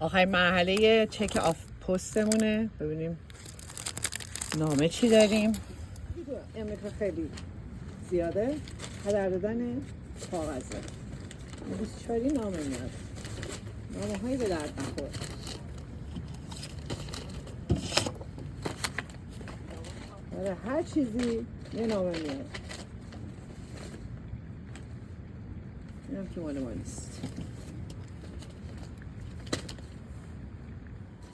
آخرین مرحله چک آف پستمونه. ببینیم نامه چی داریم. امریکا خیلی زیاده هدر دادن کاغذه. 24 نامه میاد، نامه هایی به درد نخور. برای هر چیزی یه نامه میاد. اینم که مال ما نیست.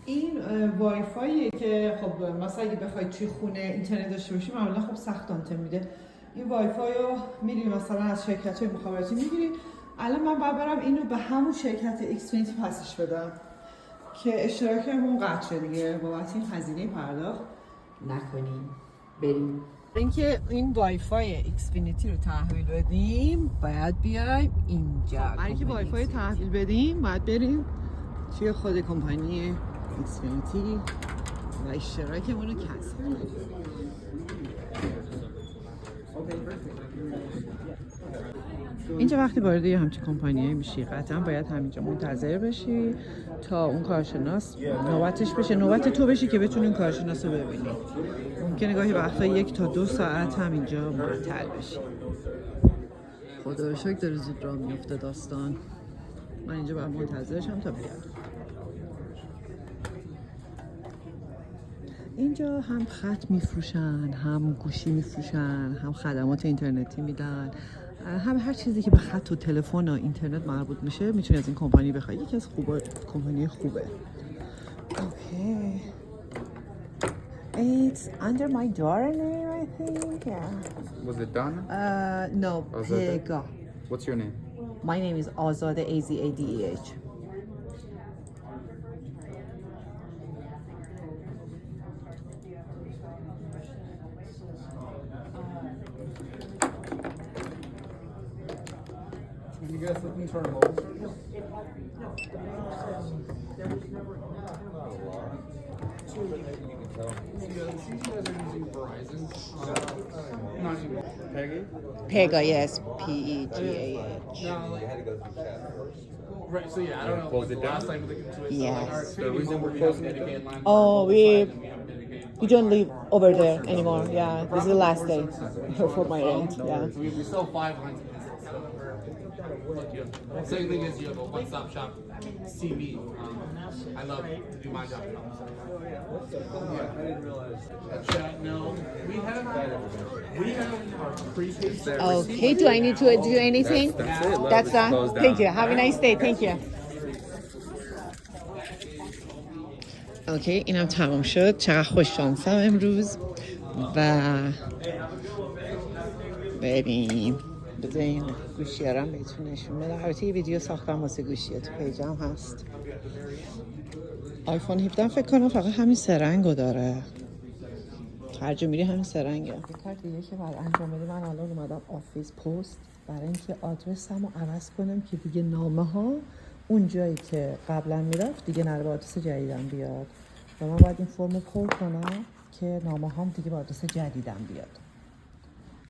این وای فاییه که خب مثلا اگه بخوای توی خونه اینترنت داشته باشی معمولا خب سخت آنتن میده. این وای فای رو میری مثلا از شرکت‌های مخابراتی میگیری. الان من باید برم اینو به همون شرکت ایکسفینیتی پسش بدم که اشتراکمون قطع شد دیگه، بابت این هزینه پرداخت نکنیم. بریم. اینکه این وای فای ایکسفینیتی رو تحویل بدیم باید بیایم اینجا. برای اینکه وای فای تحویل بدیم باید بریم توی خود کمپانی ایکسفینیتی و اشتراکمون رو کسب کنیم. اینجا وقتی وارد یه همچین کمپانیایی میشی قطعا باید همینجا منتظر بشی تا اون کارشناس نوبتش بشه، نوبت تو بشی که بتونی اون کارشناس رو ببینی. ممکنه گاهی وقتا 1 تا 2 ساعت همینجا معطل بشی. خدا رو شکر داره زود راه میفته داستان. من اینجا باید منتظرشم تا بیاد. اینجا هم خط میفروشن، هم گوشی میفروشن، هم خدمات اینترنتی میدن، هم هر چیزی که به خط و تلفن و اینترنت مربوط میشه میتونی از این کمپانی بخوای. یکی از کمپانی خوبه. اوکی. It's under my daughter name, I think. Yeah. Was it done? No, Pega. What's your name? My name is Azadeh, Azadeh. You guys looking for a mobile service? Pega, yes, P-E-G-A-H. Right, so yeah, I don't know. Close it down? Last time we looked into it, Yes. The reason we're closing it down? Oh, we don't live over there anymore. Yeah, this is the last day for my rent. Yeah. So we sell 5 lines of business. Second thing is you have a one-stop shop. See me. I love to do my job. No, we have our prepaid. Okay, do I need to do anything? That's that. Thank you. Have a nice day. Thank you. اوکی، اینم تمام شد. چقدر خوش شانسم امروز. و بریم بذارین گوشیارم بهتون نشون بدم. البته یه ویدیو ساختم واسه گوشیه، تو پیجم هست. آیفون 17 فکر کنم فقط همین 3 رنگو داره. هر جا میری همین 3 رنگه. یه کار دیگه که بعد انجام بدیم، من الان اومدم آفیس پست برای اینکه آدرسمو عوض کنم که دیگه نامه ها اون جایی که قبلا میرفت دیگه نره با آدرس جدیدم بیاد. و من باید این فرمو پر کنم که نامه هام دیگه با آدرس جدیدم بیاد.